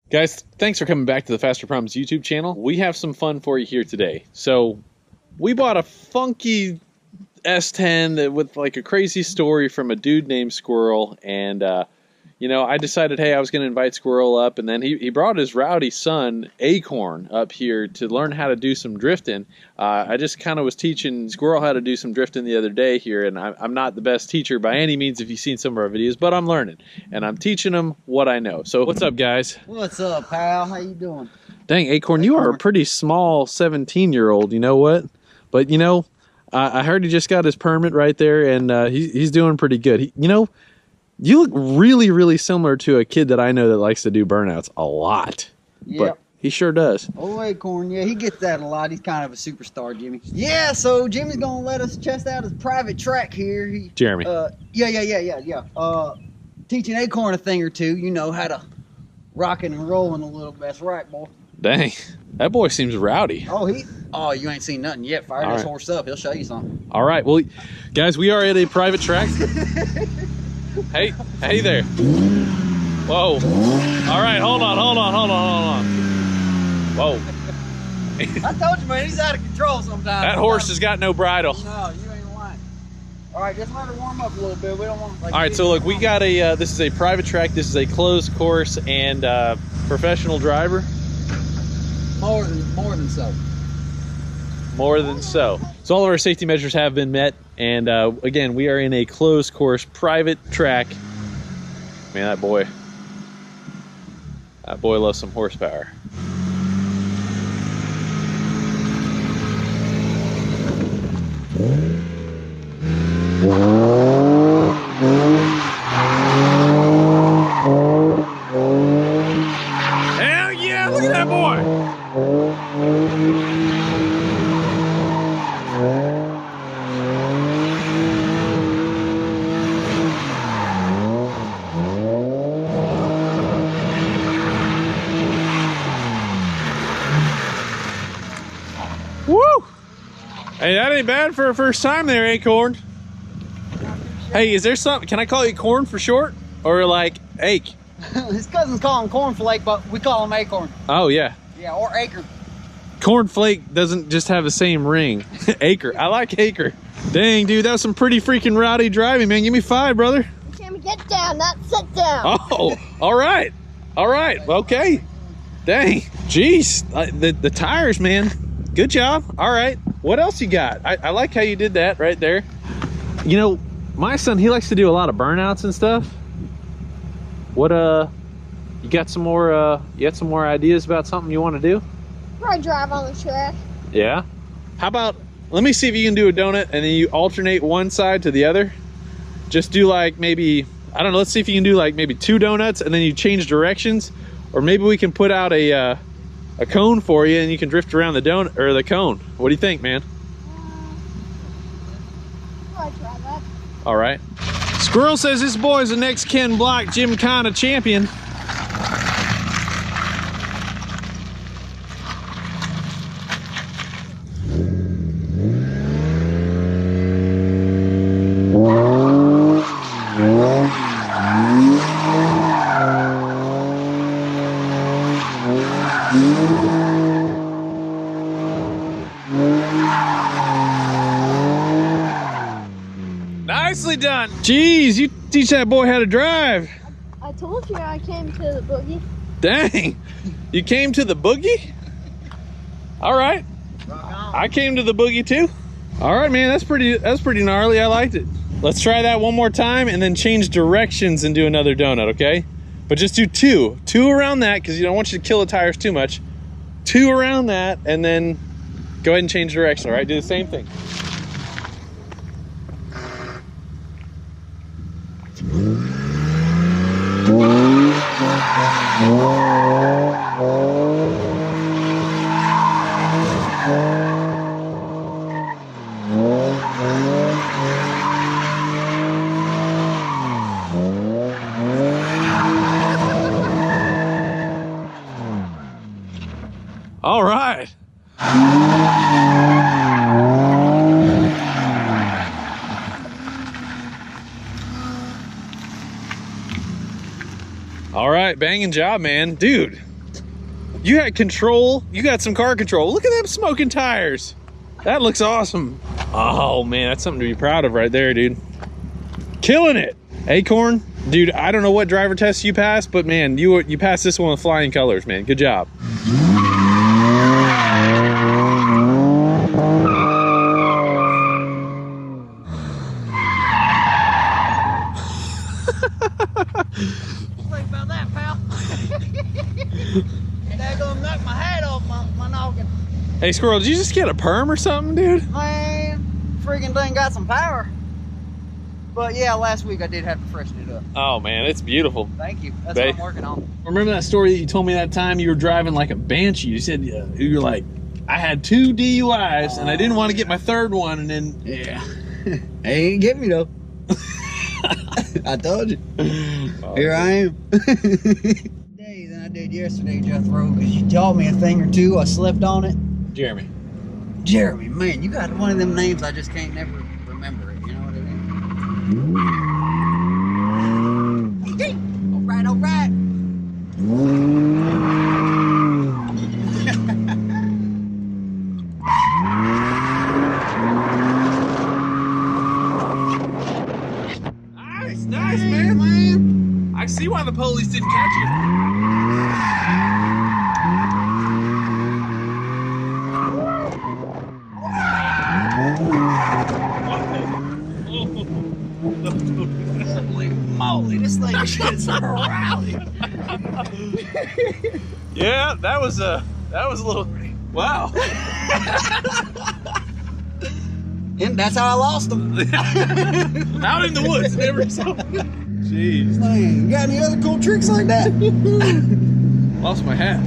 Guys, thanks for coming back to the Fasterproms YouTube channel. We have some fun for you here today. So we bought a funky S10 with like a crazy story from a dude named Squirrel, and you know, I decided, hey, I was going to invite Squirrel up, and then he brought his rowdy son, Acorn, up here to learn how to do some drifting. I just kind of was teaching Squirrel how to do some drifting the other day here, and I'm not the best teacher by any means if you've seen some of our videos, but I'm learning, and I'm teaching him what I know. So what's up, guys? What's up, pal? How you doing? Dang, Acorn, you are a pretty small 17-year-old, you know what? But, you know, I heard he just got his permit right there, and he's doing pretty good. You know, you look really, really similar to a kid that I know that likes to do burnouts a lot. Yeah. But he sure does. Oh, Acorn, yeah, he gets that a lot. He's kind of a superstar, Jimmy. Yeah, so Jimmy's going to let us test out his private track here. Jeremy. Yeah. Teaching Acorn a thing or two, you know, how to rocking and rolling a little bit. That's right, boy. Dang, that boy seems rowdy. Oh, you ain't seen nothing yet. Fire this horse up. He'll show you something. All right, well, guys, we are at a private track. Hey there. Whoa. All right, hold on. Whoa. I told you, man, he's out of control sometimes. That horse has got no bridle. No, you ain't lying. All right, just let her warm up a little bit. We don't want like. All right, so look, we got a, this is a private track. This is a closed course, and professional driver. More than so. More than so. So all of our safety measures have been met, and again, we are in a closed course, private track. Man, that boy loves some horsepower. Hell yeah, look at that boy! Woo! Hey, that ain't bad for a first time there, Acorn. Hey, is there something? Can I call you Corn for short? Or like Ake? His cousins call him Cornflake, but we call him Acorn. Oh, yeah. Yeah, or Acre. Cornflake doesn't just have the same ring. Acre. I like Acre. Dang, dude, that was some pretty freaking rowdy driving, man. Give me 5, brother. Sammy, get down, not sit down. Oh, all right. All right. Okay. Dang. Jeez. The tires, man. Good job. All right. What else you got? I like how you did that right there. You know, my son, he likes to do a lot of burnouts and stuff. What, you got some more ideas about something you want to do? Probably drive on the track. Yeah. How about, let me see if you can do a donut and then you alternate one side to the other. Just do like maybe, I don't know, let's see if you can do like maybe 2 donuts and then you change directions. Or maybe we can put out a cone for you and you can drift around the donut or the cone. What do you think, man? I'll try that. All right. Squirrel says this boy is the next Ken Block Gymkhana champion. Nicely done. Jeez, you teach that boy how to drive. I told you I came to the boogie. Dang, you came to the boogie? All right. I came to the boogie too. All right, man, that's pretty gnarly. I liked it. Let's try that one more time and then change directions and do another donut, okay? But just do 2 around that because you don't want you to kill the tires too much. 2 around that and then go ahead and change direction, all right? Do the same thing. All right. All right, banging job, man. Dude, You had control. You got some car control. Look at them smoking tires. That looks awesome. Oh man, that's something to be proud of right there, dude. Killing it. Acorn, dude, I don't know what driver test you passed, but man, you passed this one with flying colors, man. Good job. Think about that, pal. They're gonna knock my hat off my noggin. Hey, Squirrel, did you just get a perm or something, dude? Man, freaking thing got some power. But yeah, last week I did have to freshen it up. Oh man, it's beautiful. Thank you. That's what I'm working on. Remember that story that you told me that time you were driving like a banshee? You said you were like, I had 2 DUIs and I didn't want to get my 3rd one, and then yeah, they ain't get me though. I told you. Here I am. Today than I did yesterday, Jethro, because you taught me a thing or two. I slept on it. Jeremy. Jeremy, man, you got one of them names I just can't never remember it. You know what I mean? Hey, all right, all right. Nice, man. I see why the police didn't catch you. Holy moly, this thing is rowdy. Yeah, that was a little, wow. And that's how I lost them. Out in the woods, never saw. Jeez. Man, you got any other cool tricks like that? Lost my hat.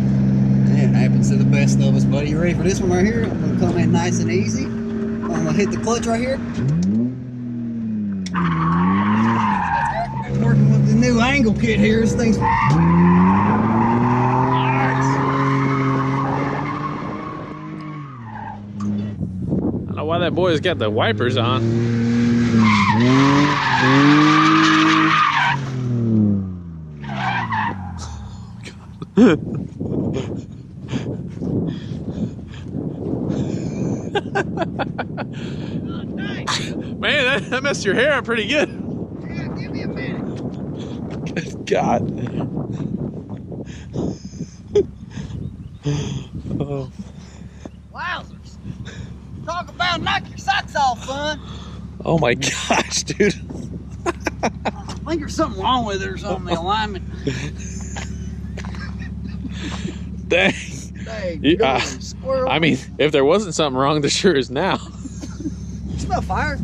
It happens to the best of us, buddy. You ready for this one right here? I'm gonna come in nice and easy. I'm gonna hit the clutch right here. Working with the new angle kit here. This thing's I don't know why that boy's got the wipers on. Man, that messed your hair up pretty good. yeah, give me a minute. Good God. Oh. Wowzers. Talk about knock your socks off, son. Oh my gosh, dude. I think there's something wrong with it or something, the alignment. Dang. Dang, Yeah, squirrel. I mean, if there wasn't something wrong, there sure is now. You smell fire?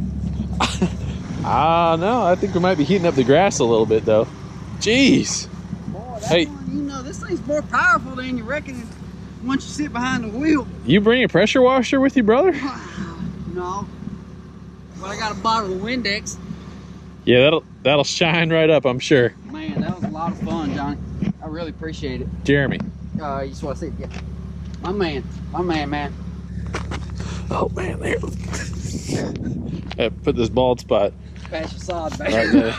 No, I think we might be heating up the grass a little bit, though. Jeez. Boy, that Hey. one, you know, this thing's more powerful than you reckon once you sit behind the wheel. You bring a pressure washer with you, brother? No. But I got a bottle of Windex. Yeah, that'll shine right up, I'm sure. Man, that was a lot of fun, Johnny. I really appreciate it. Jeremy. You just want to see it? Yeah. My man, man. Oh man, there. I put this bald spot Pass your sod back. right there.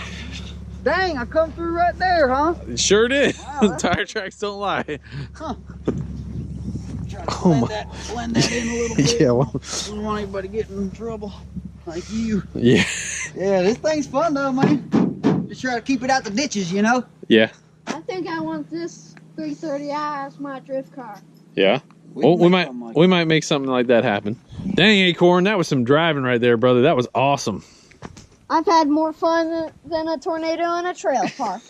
Dang, I come through right there, huh? It sure did. Wow, Tire tracks don't lie. Huh. Try to Oh my. blend that in a little bit. Yeah, well, I don't want anybody getting in trouble like you. yeah. Yeah, this thing's fun though, man. Just try to keep it out the ditches, you know? Yeah. I think I want this 330i as my drift car. Yeah. Well, we might make something like that happen. Dang, Acorn, that was some driving right there, brother. That was awesome. I've had more fun than a tornado in a trail park.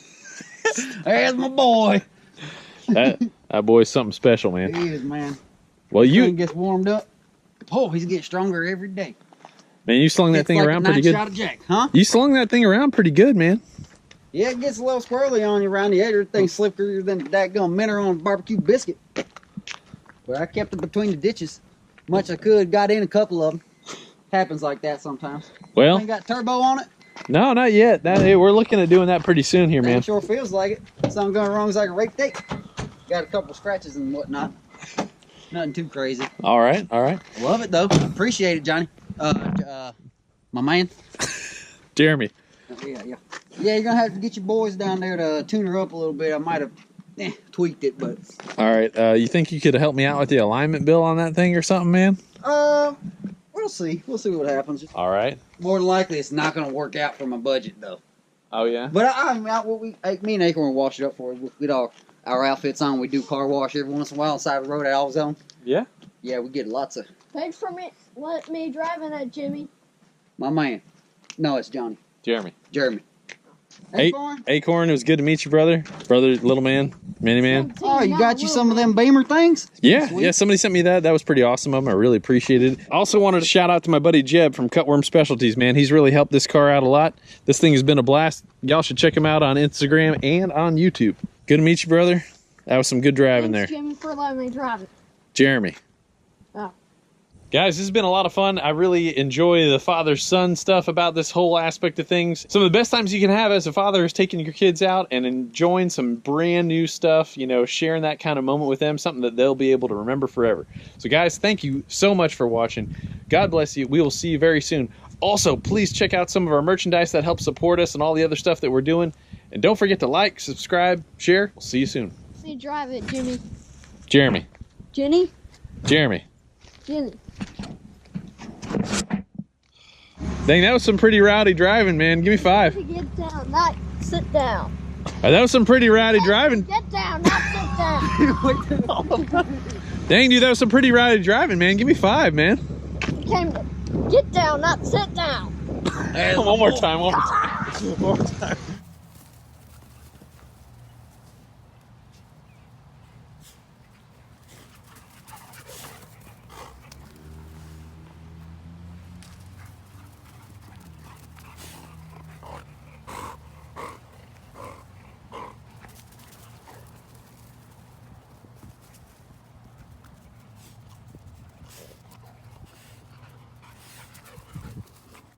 There's my boy. That boy's something special, man. He is, man. Well, Thing gets warmed up. Oh, he's getting stronger every day. Man, you slung that It's thing like around a pretty nice good. shot of Jack, huh? You slung that thing around pretty good, man. Yeah, it gets a little squirrely on you around the edge. Everything's slicker than a daggone minnow on a barbecue biscuit. But I kept it between the ditches. Much I could. Got in a couple of them. Happens like that sometimes. Well, Ain't got turbo on it. no, not yet. We're looking at doing that pretty soon here, Man, man. sure feels like it. Something going wrong is like a rape date. Got a couple scratches and whatnot. Nothing too crazy. All right, all right. Love it though. Appreciate it, Johnny. My man. Jeremy. Yeah, you're gonna have to get your boys down there to tune her up a little bit. I might have tweaked it, but All right. You think you could help me out with the alignment bill on that thing or something, man? we'll see. We'll see what happens. All right. More than likely, it's not going to work out for my budget though. Oh yeah. But me and Acorn wash it up for us. We get our outfits on. We do car wash every once in a while on the side of the road at AutoZone. Yeah. Yeah, we get lots of. Thanks for letting me drive in it, Jimmy. My man. No, it's Johnny. Jeremy. Acorn, it was good to meet you, brother. Brother, little man, mini man. Oh, you got you some of them Beamer things? Yeah, Sweet. yeah. Somebody sent me that. That was pretty awesome of them. I really appreciated it. Also wanted to shout out to my buddy Jeb from Cutworm Specialties, man. He's really helped this car out a lot. This thing has been a blast. Y'all should check him out on Instagram and on YouTube. Good to meet you, brother. That was some good driving Thanks, there. Jimmy, for letting me drive it. Jeremy. Oh. Guys, this has been a lot of fun. I really enjoy the father-son stuff about this whole aspect of things. Some of the best times you can have as a father is taking your kids out and enjoying some brand new stuff, you know, sharing that kind of moment with them, something that they'll be able to remember forever. So guys, thank you so much for watching. God bless you. We will see you very soon. Also, please check out some of our merchandise that helps support us and all the other stuff that we're doing. And don't forget to like, subscribe, share. We'll see you soon. See you drive it, Jimmy. Jeremy. Jenny? Jeremy. Jenny. Dang, that was some pretty rowdy driving, man. Give me 5. Get down, not sit down. That was some pretty rowdy driving. Get down, not sit down. Dang, dude, that was some pretty rowdy driving, man. Give me 5, man. Get down, not sit down. One more time, one more time. One more time.